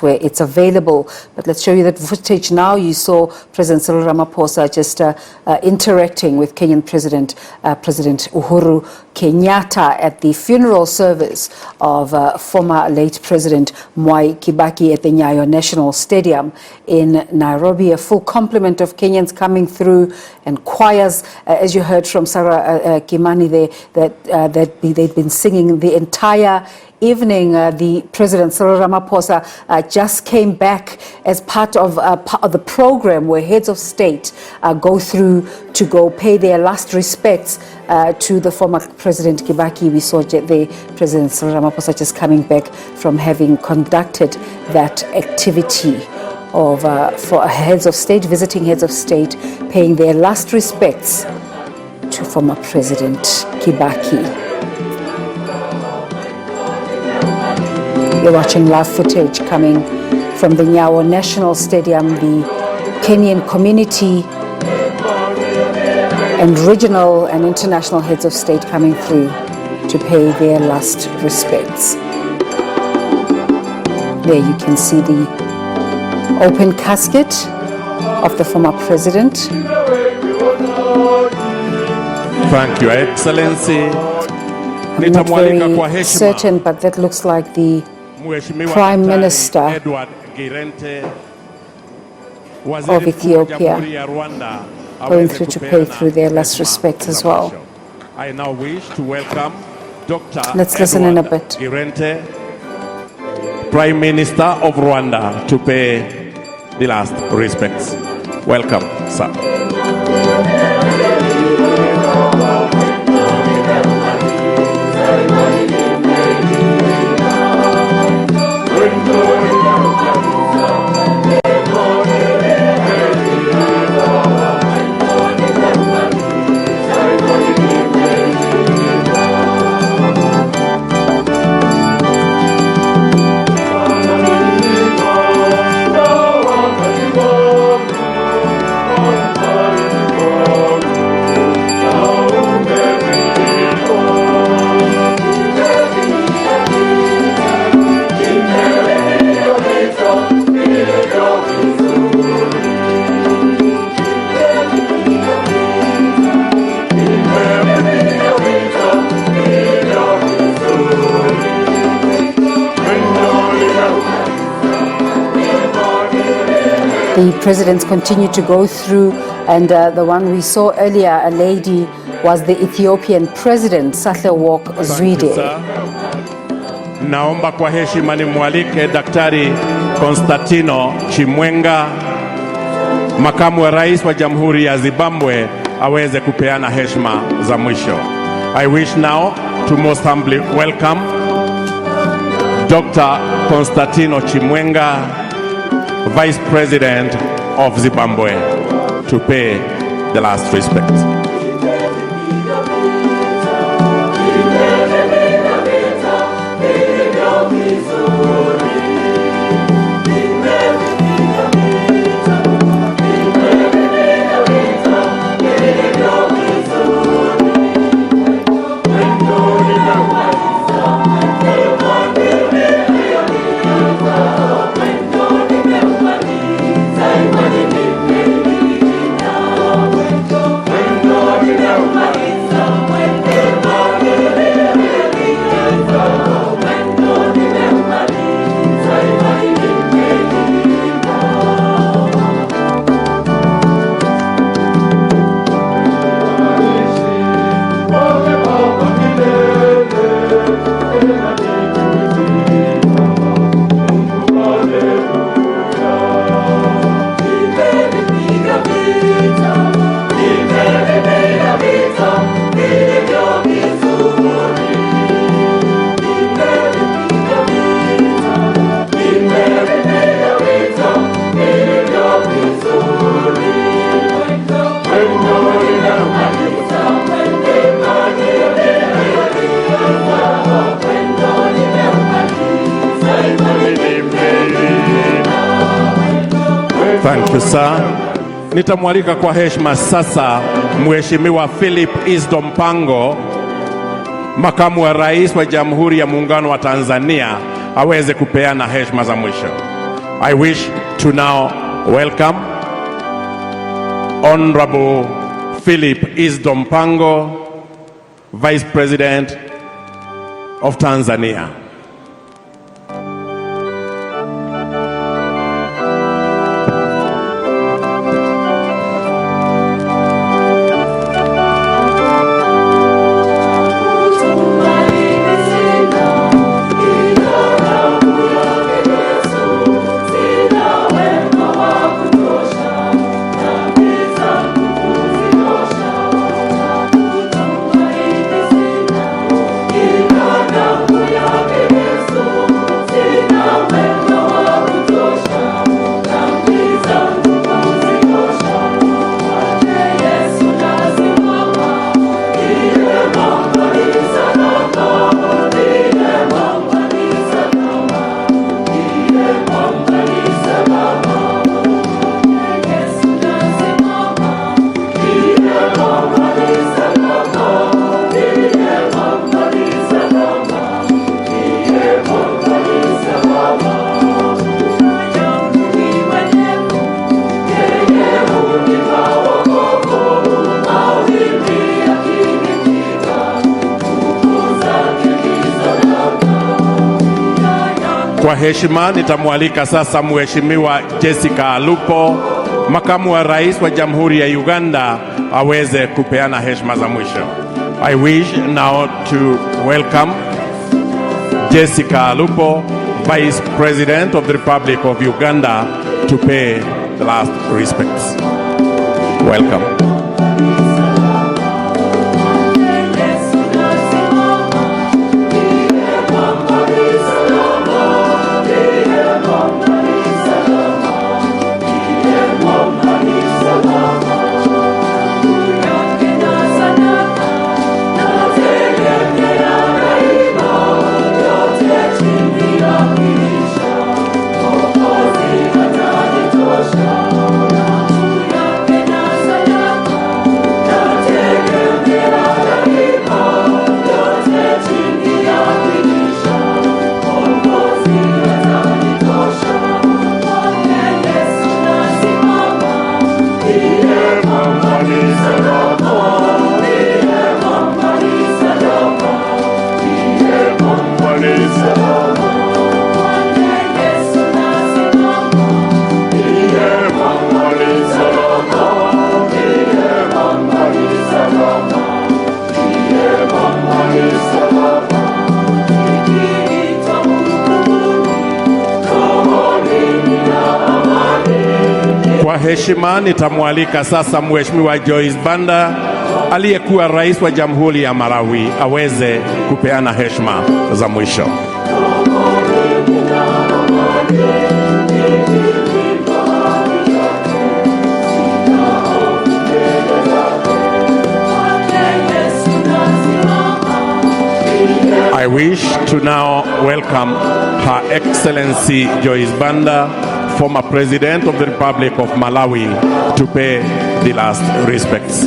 where it's available. But let's show you that footage now. You saw President Cyril Ramaphosa just interacting with Kenyan President Uhuru Kenyatta at the funeral service of former late President Mwai Kibaki at the Nyayo National Stadium in Nairobi. A full complement of Kenyans coming through, and choirs, as you heard from Sarah Kimani there, that they'd been singing the entire evening. The President Cyril Ramaphosa just came back as part of the program where heads of state go through to go pay their last respects to the former President Kibaki. We saw the President Cyril Ramaphosa just coming back from having conducted that activity of for heads of state, visiting heads of state, paying their last respects to former President Kibaki. You're watching live footage coming from the Nyayo National Stadium. The Kenyan community and regional and international heads of state coming through to pay their last respects. There you can see the open casket of the former president. Thank you, Excellency. I'm not very certain, but that looks like the Prime Minister of Ethiopia going through to pay through their last respects as well. I now wish to welcome Dr. Let's listen in a bit. Girente, Prime Minister of Rwanda, to pay the last respects. Welcome, sir. The presidents continue to go through, and the one we saw earlier, a lady, was the Ethiopian president, Sahle-Work Zewde. Naomba kwa heshima nimwalike Daktari Konstantino Chimwenga, makamu wa rais wa Jamhuri ya Zimbabwe, aweze kupeana heshima za mwisho. I wish now to most humbly welcome Dr. Konstantino Chimwenga, Vice President of Zimbabwe, to pay the last respects. Thank you, sir. Nitamwalika kwa heshima sasa Mheshimiwa Philip Isdom Mpango, makamu wa rais wa Jamhuri ya Muungano wa Tanzania, aweze kupeana heshima za mwisho. I wish to now welcome Honorable Philip Isdompango, Vice President of Tanzania. Kwa heshima nitamwalika sasa Mheshimiwa Jessica Alupo, Makamu wa Rais wa Jamhuri ya Uganda, aweze kupeana heshima za mwisho. I wish now to welcome Jessica Alupo, Vice President of the Republic of Uganda, to pay the last respects. Welcome. Kwa heshima nitamwalika sasa Mheshimiwa Joyce Banda, aliyekuwa Rais wa Jamhuri ya Malawi, aweze kupeana heshima za mwisho. I wish to now welcome Her Excellency Joyce Banda, former President of the Republic of Malawi, to pay the last respects.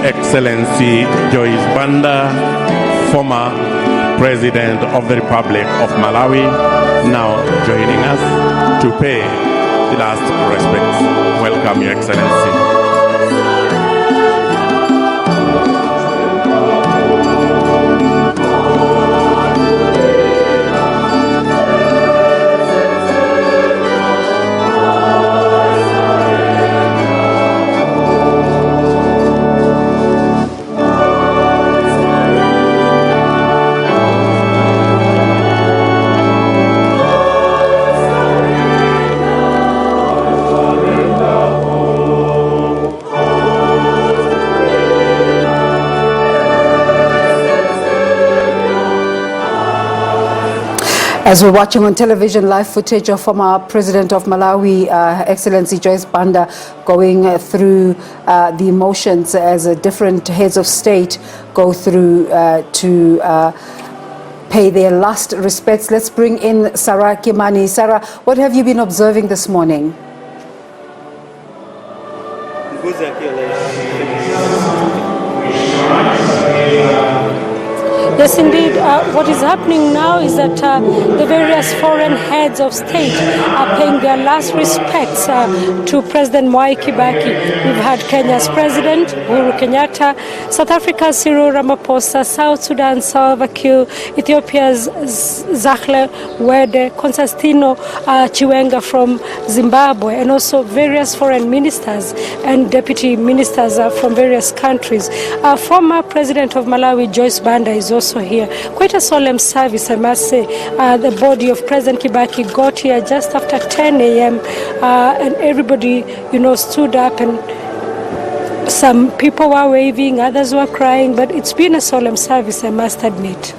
Excellency Joyce Banda, former President of the Republic of Malawi, now joining us to pay the last respects. Welcome, Your Excellency. As we're watching on television, live footage of former President of Malawi, Her Excellency Joyce Banda, going through the emotions as different heads of state go through to pay their last respects. Let's bring in Sarah Kimani. Sarah, what have you been observing this morning? Yes, indeed. What is happening now is that the various foreign heads of state are paying their last respects to President Mwai Kibaki. We've had Kenya's President, Uhuru Kenyatta, South Africa's Cyril Ramaphosa, South Sudan, Salva Kiir, Ethiopia's Sahle-Work, Constantino Chiwenga from Zimbabwe, and also various foreign ministers and deputy ministers from various countries. Former President of Malawi, Joyce Banda, is also here. Quite a solemn service, I must say. The body of President Kibaki got here just after 10 a.m. And everybody, stood up, and some people were waving, others were crying, but it's been a solemn service, I must admit.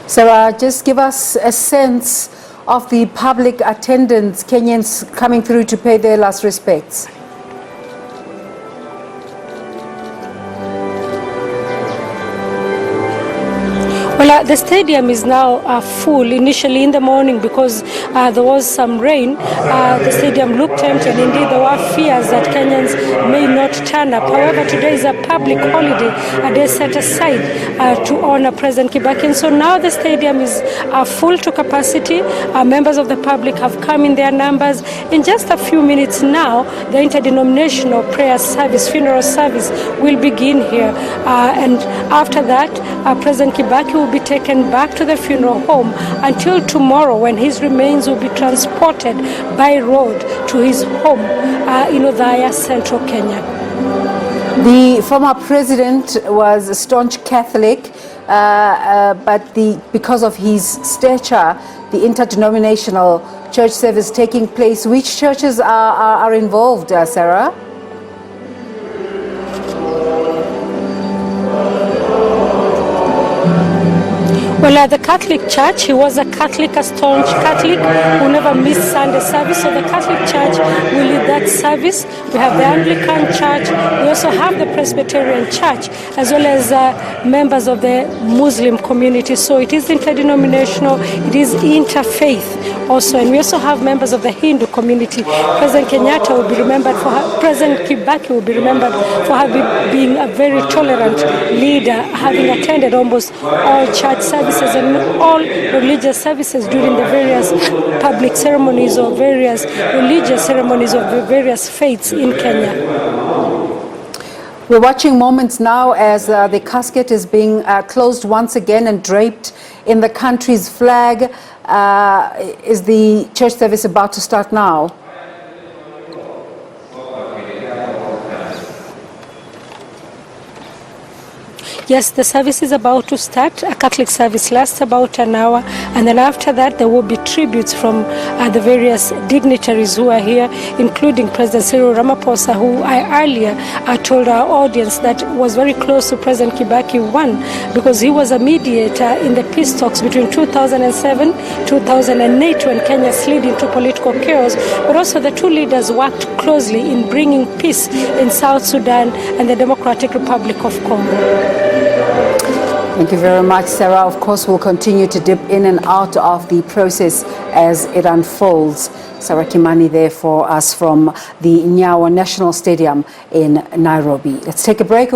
Sarah, just give us a sense of the public attendance, Kenyans coming through to pay their last respects. Well, the stadium is now full. Initially in the morning, because there was some rain, the stadium looked empty, and indeed there were fears that Kenyans may not turn up. However, today is a public holiday, a day set aside to honor President Kibaki. And so now the stadium is full to capacity. Members of the public have come in their numbers. In just a few minutes now, the interdenominational prayer service, funeral service, will begin here. And after that, President Kibaki will be taken back to the funeral home until tomorrow, when his remains will be transported by road to his home in Othaya, central Kenya. The former president was a staunch Catholic, but because of his stature, the interdenominational church service taking place. Which churches are involved, Sarah? Well, the Catholic Church, he was a Catholic, a staunch Catholic who never missed Sunday service. So the Catholic Church will lead that service. We have the Anglican Church. We also have the Presbyterian Church, as well as members of the Muslim community. So it is interdenominational, it is interfaith also. And we also have members of the Hindu community. President Kenyatta will be remembered for her, President Kibaki will be remembered for being a very tolerant leader, having attended almost all church services and all religious services during the various public ceremonies or various religious ceremonies of the various faiths in Kenya. We're watching moments now as the casket is being closed once again and draped in the country's flag. Is the church service about to start now? Yes, the service is about to start. A Catholic service lasts about an hour, and then after that there will be tributes from the various dignitaries who are here, including President Cyril Ramaphosa, who I earlier told our audience that was very close to President Kibaki because he was a mediator in the peace talks between 2007, 2008, when Kenya slid into political chaos, but also the two leaders worked closely in bringing peace in South Sudan and the Democratic Republic of Congo. Thank you very much, Sarah. Of course, we'll continue to dip in and out of the process as it unfolds. Sarah Kimani there for us from the Nyawa National Stadium in Nairobi. Let's take a break.